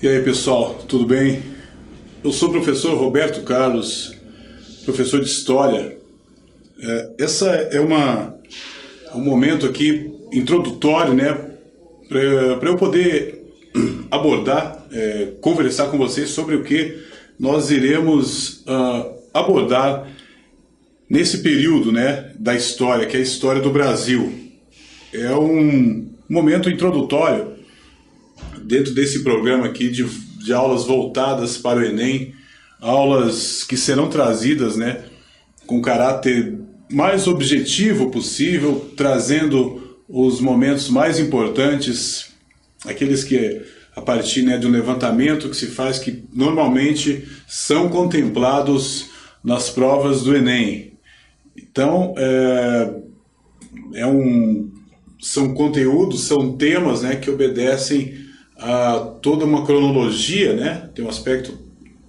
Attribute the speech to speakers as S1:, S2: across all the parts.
S1: E aí pessoal, tudo bem? Eu sou o professor Roberto Carlos, professor de História. Essa é um momento aqui introdutório, né, para eu poder abordar, conversar com vocês sobre o que nós iremos abordar nesse período, né, da história, que é a história do Brasil. É um momento introdutório dentro desse programa aqui de aulas voltadas para o Enem, aulas que serão trazidas, né, com caráter mais objetivo possível, trazendo os momentos mais importantes, aqueles que a partir, né, de um levantamento que se faz, que normalmente são contemplados nas provas do Enem. Então, são conteúdos, são temas, né, que obedecem a toda uma cronologia, né? Tem um aspecto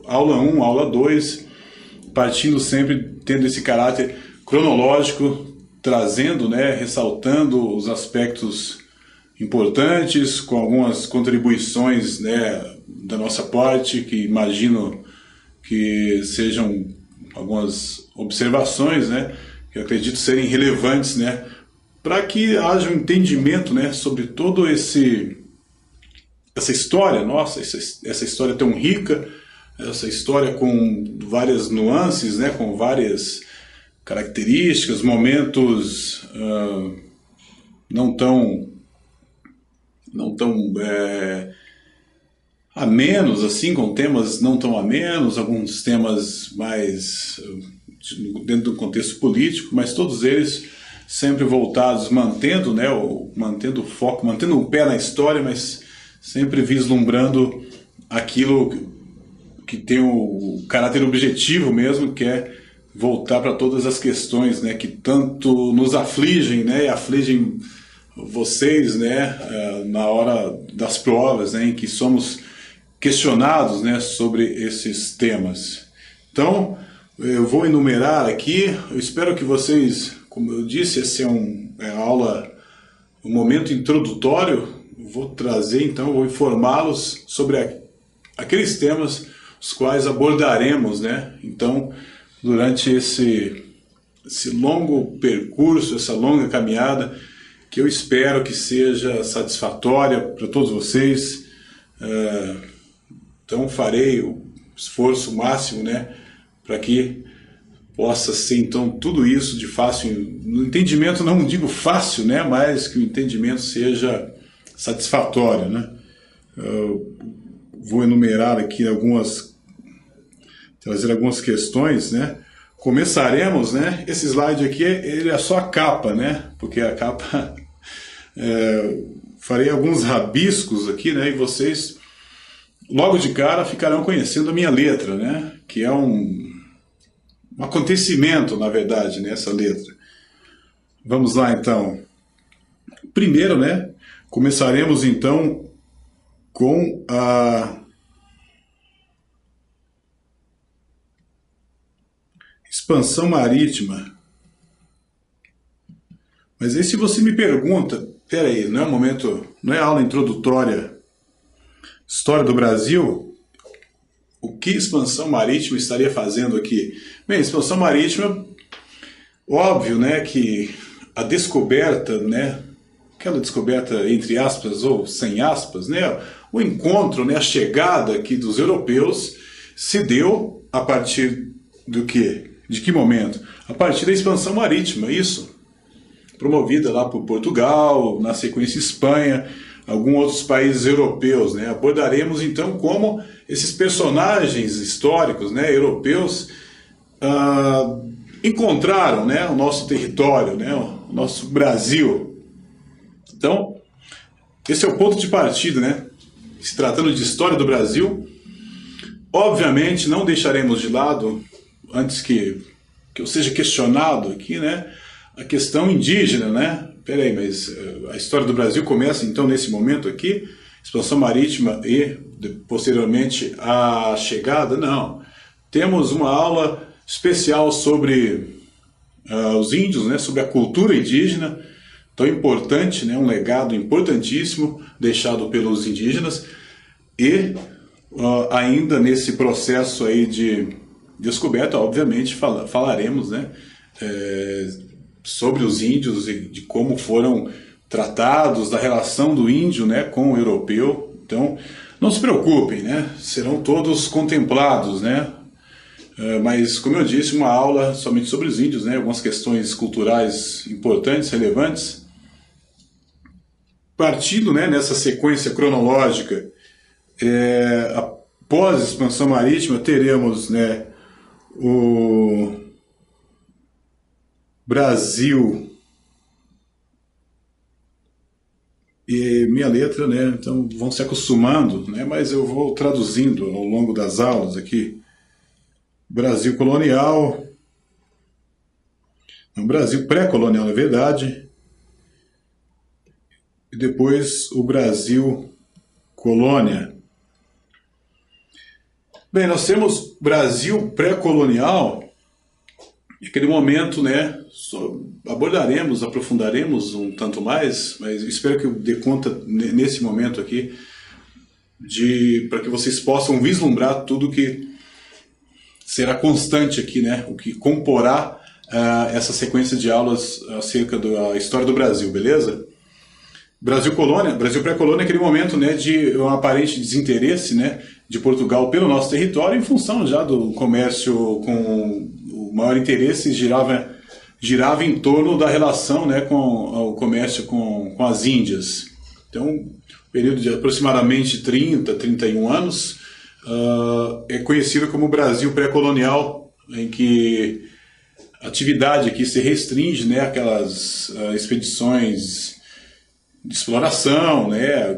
S1: aula 1, aula 2, partindo sempre, tendo esse caráter cronológico, trazendo, né, ressaltando os aspectos importantes, com algumas contribuições, né, da nossa parte, que imagino que sejam algumas observações, né, que eu acredito serem relevantes, né, para que haja um entendimento, né, sobre todo essa história nossa, essa história tão rica, essa história com várias nuances, né, com várias características, momentos não tão amenos, assim, com temas não tão amenos, alguns temas mais dentro do contexto político, mas todos eles sempre voltados, mantendo, né, mantendo o foco, mantendo o pé na história, mas sempre vislumbrando aquilo que tem o caráter objetivo mesmo, que é voltar para todas as questões, né, que tanto nos afligem, né, e afligem vocês, né, na hora das provas, né, em que somos questionados, né, sobre esses temas. Então, eu vou enumerar aqui, eu espero que vocês, como eu disse, esse é um momento introdutório. Vou trazer, então, vou informá-los sobre aqueles temas os quais abordaremos, né? Então, durante esse longo percurso, essa longa caminhada, que eu espero que seja satisfatória para todos vocês. Então, farei o esforço máximo, né, para que possa ser, então, tudo isso de fácil, no entendimento, não digo fácil, né, mas que o entendimento seja satisfatório, né? Eu vou enumerar aqui trazer algumas questões, né? Começaremos, né? Esse slide aqui, ele é só a capa, né? Porque a capa, farei alguns rabiscos aqui, né? E vocês, logo de cara, ficarão conhecendo a minha letra, né? Que é um acontecimento, na verdade, nessa letra. Vamos lá, então. Primeiro, né? Começaremos, então, com a expansão marítima. Mas aí se você me pergunta, peraí, não é um momento, não é aula introdutória, história do Brasil, o que expansão marítima estaria fazendo aqui? Bem, expansão marítima, óbvio, né, que a descoberta, né, aquela descoberta entre aspas ou sem aspas, né, o encontro, né, a chegada aqui dos europeus se deu a partir do quê? De que momento? A partir da expansão marítima, isso. Promovida lá por Portugal, na sequência Espanha, alguns outros países europeus, né? Abordaremos então como esses personagens históricos, né, europeus encontraram, né, o nosso território, né, o nosso Brasil. Então, esse é o ponto de partida, né? Se tratando de história do Brasil, obviamente não deixaremos de lado, antes que eu seja questionado aqui, né, a questão indígena, né? Peraí, mas a história do Brasil começa então nesse momento aqui, expansão marítima e posteriormente a chegada? Não. Temos uma aula especial sobre os índios, né, sobre a cultura indígena, tão importante, né, um legado importantíssimo deixado pelos indígenas, e ainda nesse processo aí de descoberta, obviamente falaremos, né, sobre os índios e de como foram tratados, da relação do índio, né, com o europeu. Então, não se preocupem, né, serão todos contemplados, né, mas, como eu disse, uma aula somente sobre os índios, né, algumas questões culturais importantes, relevantes. Partindo, né, nessa sequência cronológica, após a expansão marítima, teremos, né, o Brasil. E minha letra, né, então vão se acostumando, né, mas eu vou traduzindo ao longo das aulas aqui. Brasil colonial, no Brasil pré-colonial, na verdade, e depois o Brasil colônia. Bem, nós temos Brasil pré-colonial, naquele momento, né, abordaremos, aprofundaremos um tanto mais, mas espero que eu dê conta nesse momento aqui, para que vocês possam vislumbrar tudo que será constante aqui, né, o que comporá essa sequência de aulas acerca da história do Brasil, beleza? Brasil colônia, Brasil pré-colônia é aquele momento, né, de um aparente desinteresse, né, de Portugal pelo nosso território em função já do comércio com o maior interesse girava em torno da relação, né, com o comércio com as Índias. Então, período de aproximadamente 30, 31 anos, é conhecido como Brasil pré-colonial, em que a atividade aqui se restringe, né, àquelas expedições de exploração, né,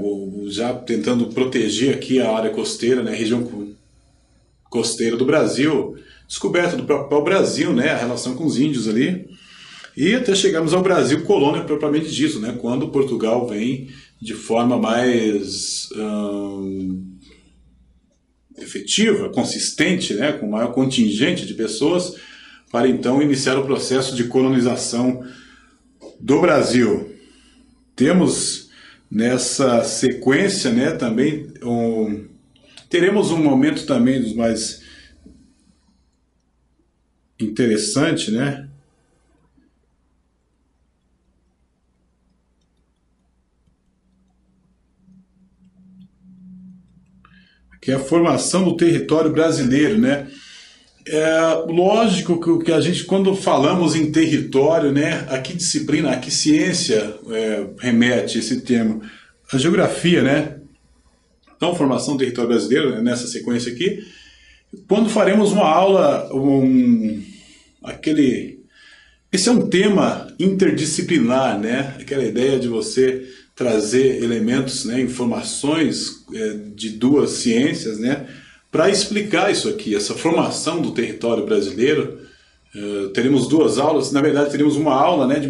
S1: já tentando proteger aqui a área costeira, né, a região costeira do Brasil, descoberta do próprio Brasil, né, a relação com os índios ali, e até chegamos ao Brasil colônia propriamente dito, né, quando Portugal vem de forma mais efetiva, consistente, né, com maior contingente de pessoas, para então iniciar o processo de colonização do Brasil. Temos nessa sequência, né, também teremos um momento também dos mais interessante, né, que é a formação do território brasileiro, né? É lógico que a gente, quando falamos em território, né, a que disciplina, a que ciência remete esse termo? A geografia, né? Então, formação do território brasileiro, né, nessa sequência aqui. Quando faremos uma aula, esse é um tema interdisciplinar, né? Aquela ideia de você trazer elementos, né, informações de duas ciências, né, para explicar isso aqui, essa formação do território brasileiro. Teremos duas aulas, na verdade teremos uma aula, né, de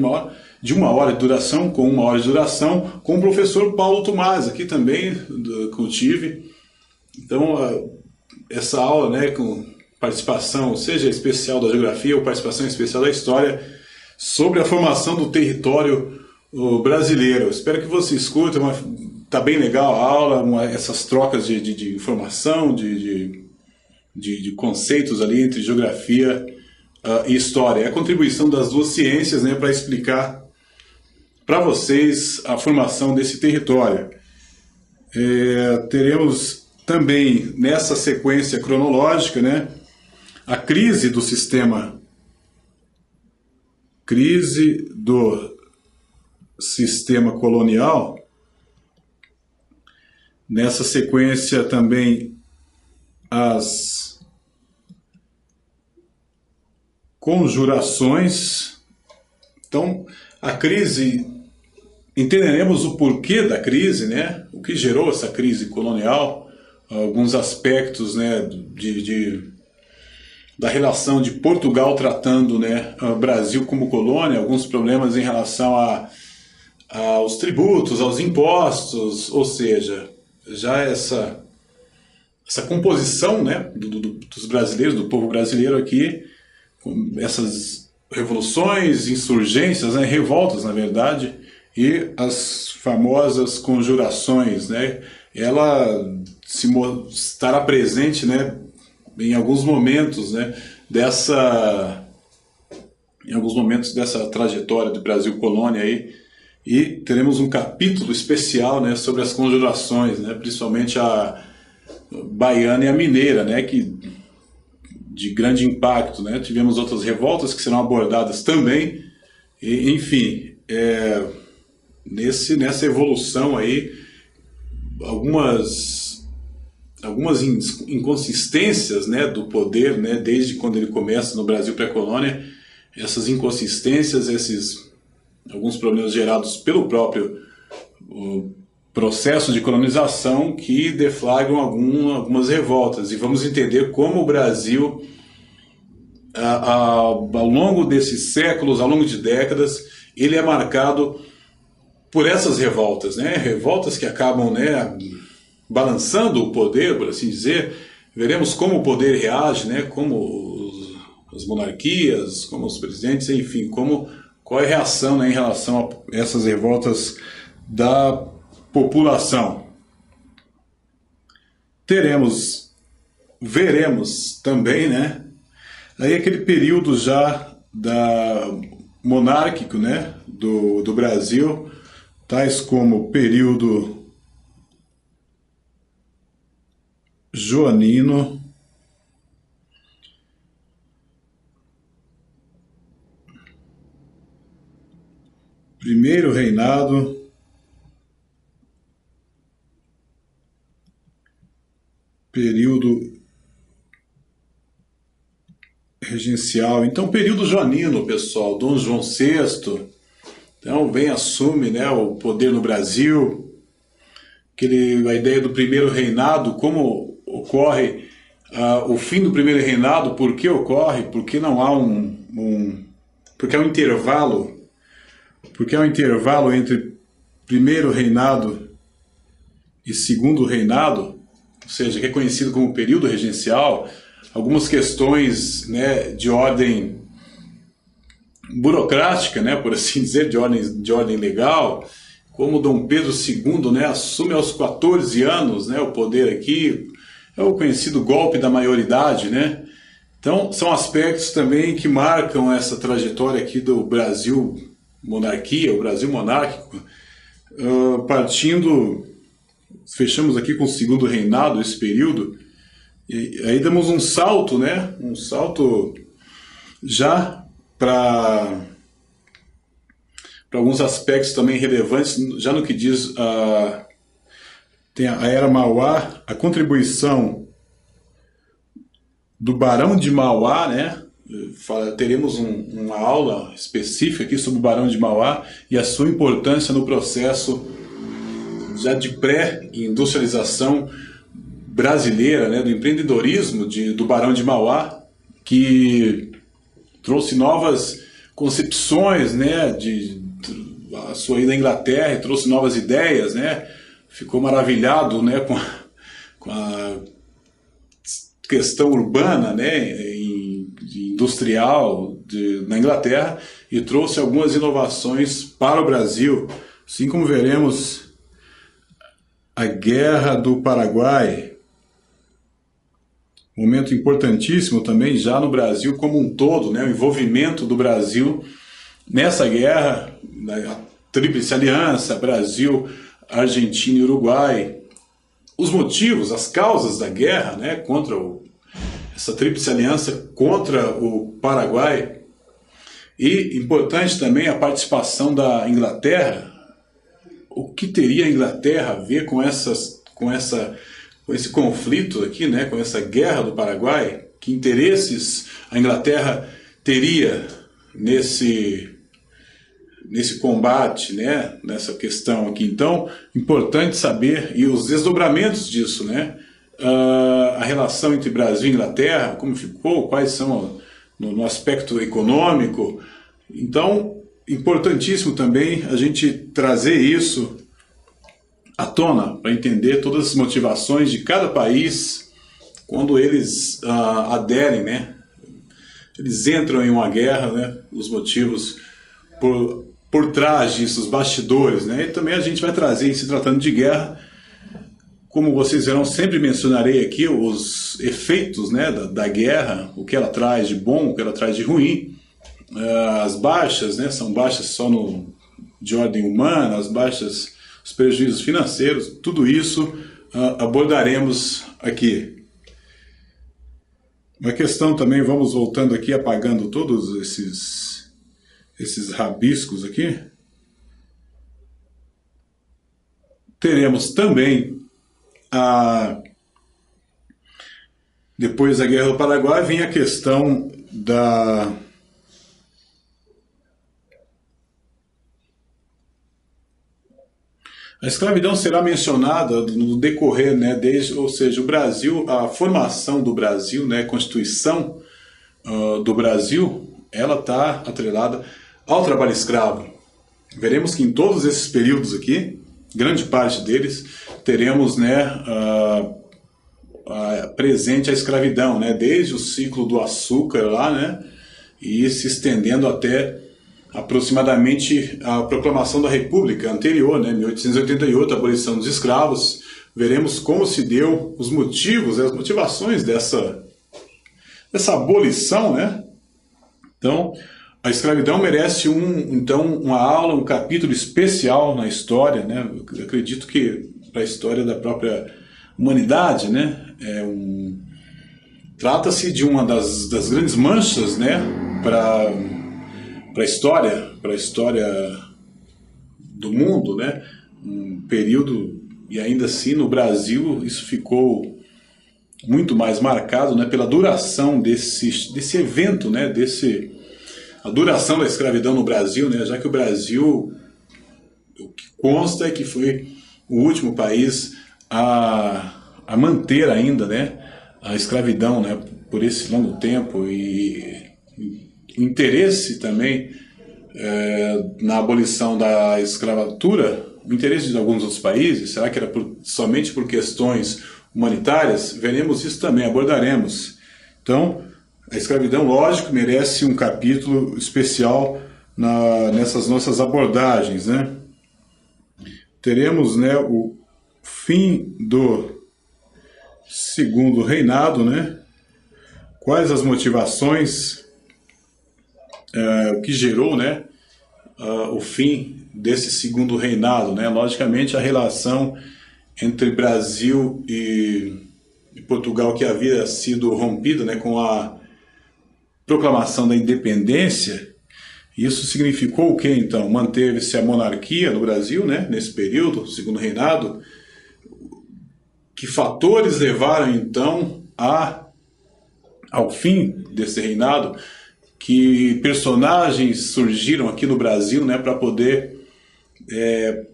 S1: uma hora de duração, com o professor Paulo Tomás, aqui também, que eu tive. Então, essa aula, né, com participação, seja especial da geografia ou participação especial da história, sobre a formação do território brasileiro. Espero que você escute, tá bem legal a aula, essas trocas de informação, de conceitos ali entre geografia e história. É a contribuição das duas ciências, né, para explicar para vocês a formação desse território. Teremos também nessa sequência cronológica, né, a crise do sistema colonial. Nessa sequência também as conjurações. Então, a crise, entenderemos o porquê da crise, né? O que gerou essa crise colonial, alguns aspectos, né, da relação de Portugal tratando, né, o Brasil como colônia, alguns problemas em relação aos tributos, aos impostos, ou seja, já essa composição, né, dos brasileiros, do povo brasileiro aqui, com essas revoluções, insurgências, né, revoltas, na verdade, e as famosas conjurações, né, ela estará presente, né, em alguns momentos, né, em alguns momentos dessa trajetória do Brasil colônia aí, e teremos um capítulo especial, né, sobre as conjurações, né, principalmente a baiana e a mineira, né, que de grande impacto, né. Tivemos outras revoltas que serão abordadas também, e, enfim, nessa evolução aí, algumas inconsistências, né, do poder, né, desde quando ele começa no Brasil pré-colônia, essas inconsistências, alguns problemas gerados pelo próprio processo de colonização que deflagram algumas revoltas. E vamos entender como o Brasil, ao longo desses séculos, ao longo de décadas, ele é marcado por essas revoltas, né? Revoltas que acabam, né, balançando o poder, por assim dizer. Veremos como o poder reage, né? Como as monarquias, como os presidentes, enfim, qual é a reação, né, em relação a essas revoltas da população. Veremos também, né, aí aquele período já monárquico, né, do Brasil, tais como o período joanino, primeiro reinado, período regencial. Então, período joanino, pessoal, Dom João VI, então assume, né, o poder no Brasil, a ideia do primeiro reinado, como ocorre o fim do primeiro reinado, por que ocorre, porque não há porque há um intervalo, entre primeiro reinado e segundo reinado, ou seja, que é conhecido como período regencial. Algumas questões, né, de ordem burocrática, né, por assim dizer, de ordem legal, como Dom Pedro II, né, assume aos 14 anos, né, o poder aqui, é o conhecido golpe da maioridade, né. Então, são aspectos também que marcam essa trajetória aqui do Brasil monarquia, o Brasil monárquico, fechamos aqui com o segundo reinado, esse período, e aí damos um salto, né, já para alguns aspectos também relevantes, já no que diz tem a Era Mauá, a contribuição do Barão de Mauá, né? Teremos uma aula específica aqui sobre o Barão de Mauá e a sua importância no processo já de pré-industrialização brasileira, né, do empreendedorismo do Barão de Mauá, que trouxe novas concepções, né, a sua ida à Inglaterra, trouxe novas ideias, né, ficou maravilhado, né, com a questão urbana, né, industrial na Inglaterra, e trouxe algumas inovações para o Brasil, assim como veremos a Guerra do Paraguai, momento importantíssimo também já no Brasil como um todo, né, o envolvimento do Brasil nessa guerra, a Tríplice Aliança, Brasil, Argentina e Uruguai, os motivos, as causas da guerra, né, contra essa Tríplice Aliança contra o Paraguai, e importante também a participação da Inglaterra. O que teria a Inglaterra a ver com esse conflito aqui, né, com essa guerra do Paraguai? Que interesses a Inglaterra teria nesse combate, né, nessa questão aqui? Então, importante saber, e os desdobramentos disso, né, a relação entre Brasil e Inglaterra, como ficou, quais são no aspecto econômico. Então, importantíssimo também a gente trazer isso à tona, para entender todas as motivações de cada país quando eles aderem, né? Eles entram em uma guerra, né? Os motivos por trás disso, os bastidores, né? E também a gente vai trazer, se tratando de guerra, como vocês verão, sempre mencionarei aqui os efeitos, né, da guerra, o que ela traz de bom, o que ela traz de ruim. As baixas, né, são baixas só de ordem humana, as baixas, os prejuízos financeiros, tudo isso abordaremos aqui. Uma questão também, vamos voltando aqui, apagando todos esses rabiscos aqui. Teremos também, depois da Guerra do Paraguai, vem a questão A escravidão será mencionada no decorrer, né, ou seja, o Brasil, a formação do Brasil, né, a Constituição do Brasil, ela está atrelada ao trabalho escravo. Veremos que em todos esses períodos aqui, grande parte deles, teremos, né, presente a escravidão, né, desde o ciclo do açúcar lá, né, e se estendendo até aproximadamente a proclamação da República anterior, né, 1888, a abolição dos escravos. Veremos como se deu os motivos, as motivações dessa abolição, né? Então, a escravidão merece uma aula, um capítulo especial na história, né? Eu acredito que para a história da própria humanidade, né? Trata-se de uma das grandes manchas, né? Para a história do mundo, né? Um período, e ainda assim no Brasil isso ficou muito mais marcado, né, pela duração desse evento, né, a duração da escravidão no Brasil, né, já que o Brasil, o que consta é que foi o último país a manter ainda, né, a escravidão, né, por esse longo tempo, e interesse também na abolição da escravatura, o interesse de alguns outros países, será que era somente por questões humanitárias? Veremos isso também, abordaremos. Então, a escravidão, lógico, merece um capítulo especial nessas nossas abordagens, né? Teremos, né, o fim do segundo reinado, né? Quais as motivações que gerou, né, o fim desse segundo reinado, né? Logicamente, a relação entre Brasil e Portugal, que havia sido rompida, né, com a proclamação da independência, isso significou o que, então? Manteve-se a monarquia no Brasil, né, nesse período, segundo reinado. Que fatores levaram, então, ao fim desse reinado? Que personagens surgiram aqui no Brasil, né, para poder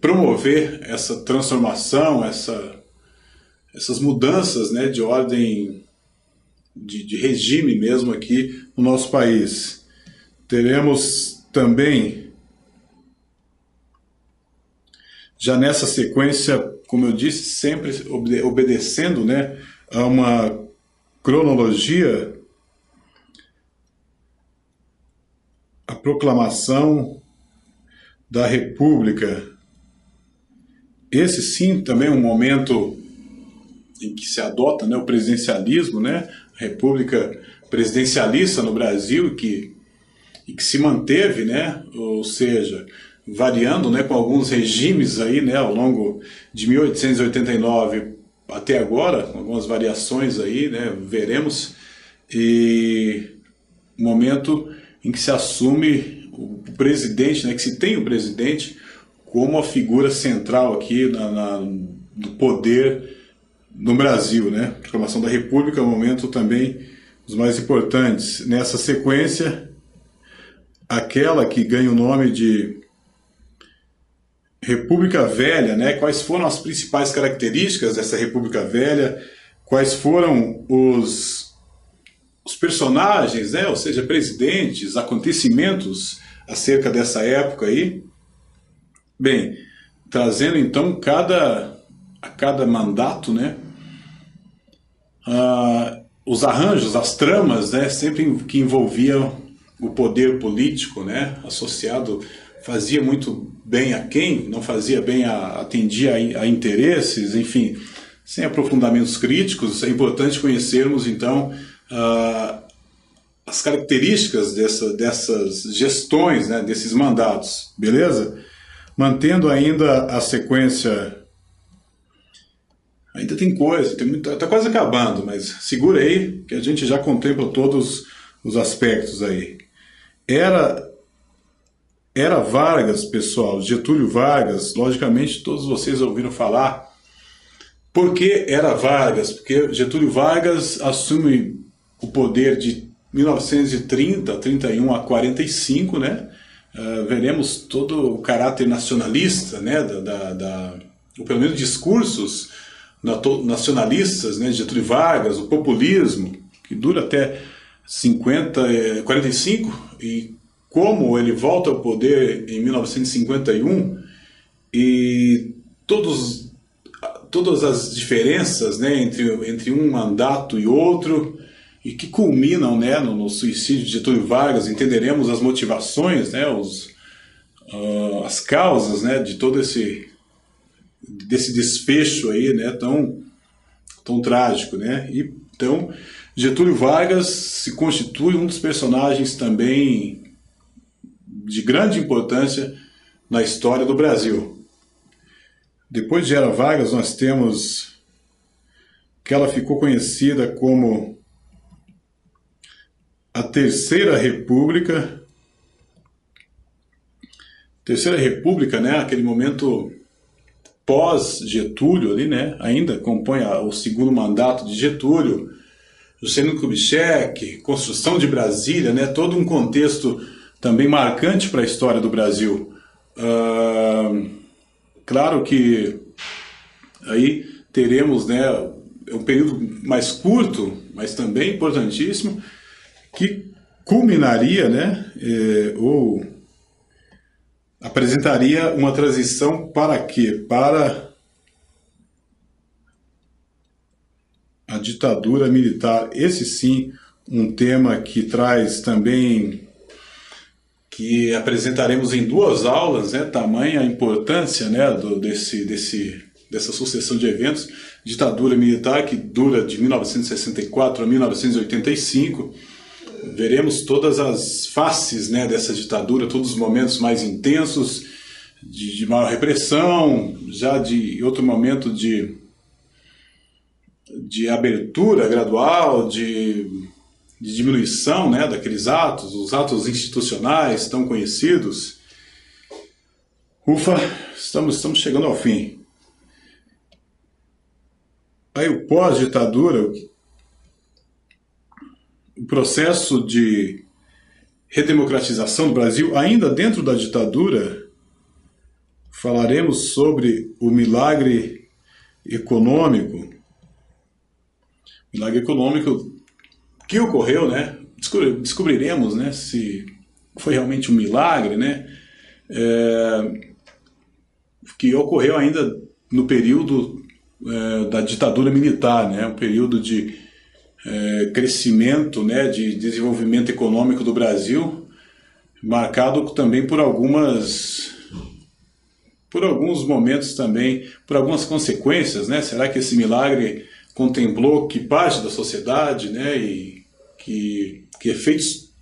S1: promover essa transformação, essas mudanças, né, de ordem, de regime mesmo aqui no nosso país. Teremos também, já nessa sequência, como eu disse, sempre obedecendo, né, a uma cronologia, a proclamação da República. Esse sim também é um momento em que se adota, né, o presidencialismo, né, a República presidencialista no Brasil, e que se manteve, né, ou seja, variando, né, com alguns regimes aí, né, ao longo de 1889 até agora, com algumas variações aí, né, veremos, e momento em que se assume o presidente, né, que se tem o presidente como a figura central aqui do poder no Brasil, né? A proclamação da República é um momento também dos mais importantes. Nessa sequência, aquela que ganha o nome de República Velha, né? Quais foram as principais características dessa República Velha? Quais foram os personagens, né? Ou seja, presidentes, acontecimentos acerca dessa época aí? Bem, trazendo então a cada mandato, né, os arranjos, as tramas, né, sempre que envolviam o poder político, né, associado, fazia muito bem a quem, não fazia bem, atendia a interesses, enfim, sem aprofundamentos críticos, é importante conhecermos, então, as características dessas gestões, né, desses mandatos, beleza? Mantendo ainda a sequência. Ainda tem coisa, tá quase acabando, mas segura aí que a gente já contempla todos os aspectos aí. Era Vargas, pessoal, Getúlio Vargas, logicamente todos vocês ouviram falar. Por que era Vargas? Porque Getúlio Vargas assume o poder de 1930, 31 a 45, né? Veremos todo o caráter nacionalista, né? Ou pelo menos discursos nacionalistas, né? De Getúlio Vargas, o populismo, que dura até 45, e como ele volta ao poder em 1951, e todas as diferenças, né, entre um mandato e outro, e que culminam, né, no suicídio de Getúlio Vargas. Entenderemos as motivações, né, as causas, né, de todo desse desfecho aí, né, tão trágico, né? E, então, Getúlio Vargas se constitui um dos personagens também de grande importância na história do Brasil. Depois de Era Vargas, nós temos que ela ficou conhecida como a Terceira República. Terceira República, né? Aquele momento pós-Getúlio ali, né? Ainda compõe o segundo mandato de Getúlio, Juscelino Kubitschek, construção de Brasília, né? Todo um contexto também marcante para a história do Brasil. Claro que aí teremos, né, um período mais curto, mas também importantíssimo, que culminaria, né, ou apresentaria uma transição para quê? Para a ditadura militar. Esse sim, um tema que traz também, que apresentaremos em 2 aulas, né, tamanha a importância, né, dessa sucessão de eventos. Ditadura militar, que dura de 1964 a 1985. Veremos todas as faces, né, dessa ditadura, todos os momentos mais intensos, de maior repressão, já de outro momento de abertura gradual, de diminuição, né, daqueles atos, os atos institucionais tão conhecidos. Ufa, estamos chegando ao fim. Aí o pós-ditadura, o processo de redemocratização do Brasil, ainda dentro da ditadura, falaremos sobre o milagre econômico. Milagre econômico que ocorreu, né? Descobriremos, né, se foi realmente um milagre, né? Que ocorreu ainda no período da ditadura militar, né? Um período de crescimento, né, de desenvolvimento econômico do Brasil, marcado também por alguns momentos também, por algumas consequências, né? Será que esse milagre contemplou que parte da sociedade, né, e que efeitos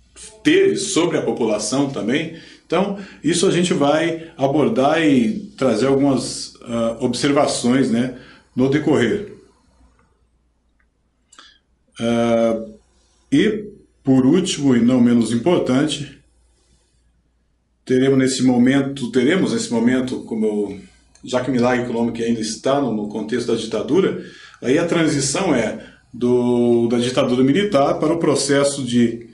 S1: teve sobre a população também? Então, isso a gente vai abordar e trazer algumas observações, né, no decorrer. E, por último e não menos importante, teremos nesse momento, como já que o milagre econômico ainda está no contexto da ditadura, aí a transição da ditadura militar para o processo de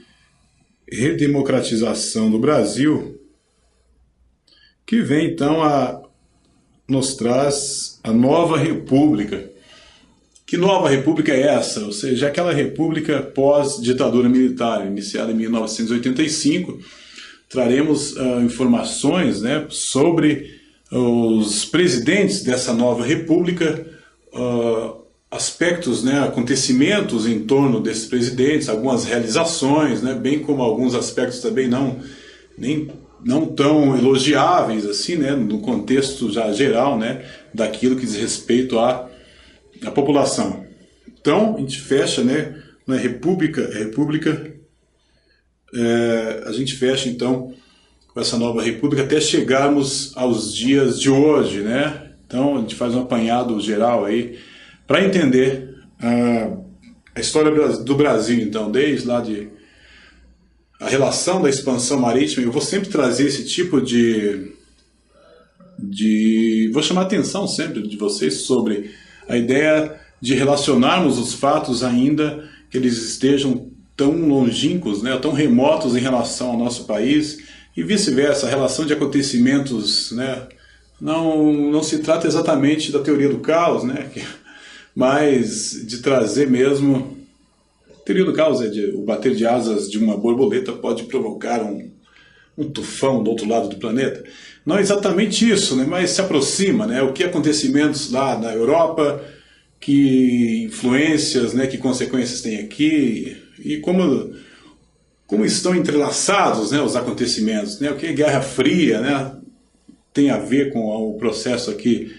S1: redemocratização do Brasil, que vem então nos traz a nova república. Que nova república é essa? Ou seja, aquela república pós-ditadura militar, iniciada em 1985, traremos informações, né, sobre os presidentes dessa nova república, aspectos, né, acontecimentos em torno desses presidentes, algumas realizações, né, bem como alguns aspectos também não tão elogiáveis assim, né, no contexto já geral, né, daquilo que diz respeito à a população. Então, a gente fecha, né, na República, a gente fecha, então, com essa nova República até chegarmos aos dias de hoje, né? Então, a gente faz um apanhado geral aí para entender a história do Brasil, então, desde lá de a relação da expansão marítima. Eu vou sempre trazer esse tipo vou chamar a atenção sempre de vocês sobre a ideia de relacionarmos os fatos ainda que eles estejam tão longínquos, né, tão remotos em relação ao nosso país, e vice-versa, a relação de acontecimentos, né, não se trata exatamente da teoria do caos, né, mas de trazer mesmo... A teoria do caos é o bater de asas de uma borboleta pode provocar um tufão do outro lado do planeta. Não é exatamente isso, né, mas se aproxima, né, o que acontecimentos lá na Europa, que influências, né, que consequências tem aqui, e como estão entrelaçados, né, os acontecimentos, né, o que a Guerra Fria, né, tem a ver com o processo aqui,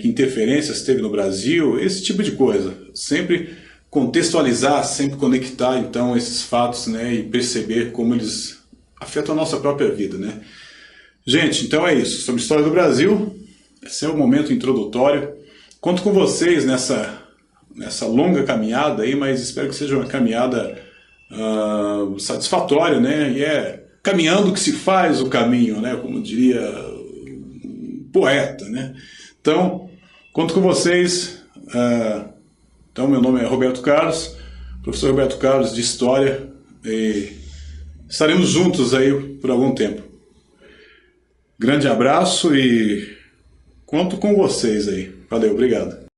S1: que interferências teve no Brasil, esse tipo de coisa. Sempre contextualizar, sempre conectar então esses fatos, né, e perceber como eles afetam a nossa própria vida, né. Gente, então é isso. Sobre a história do Brasil, esse é o momento introdutório. Conto com vocês nessa longa caminhada aí, mas espero que seja uma caminhada satisfatória, né? E é caminhando que se faz o caminho, né? Como diria um poeta, né? Então, conto com vocês. Então, meu nome é Roberto Carlos, professor Roberto Carlos de História, e estaremos juntos aí por algum tempo. Grande abraço e conto com vocês aí. Valeu, obrigado.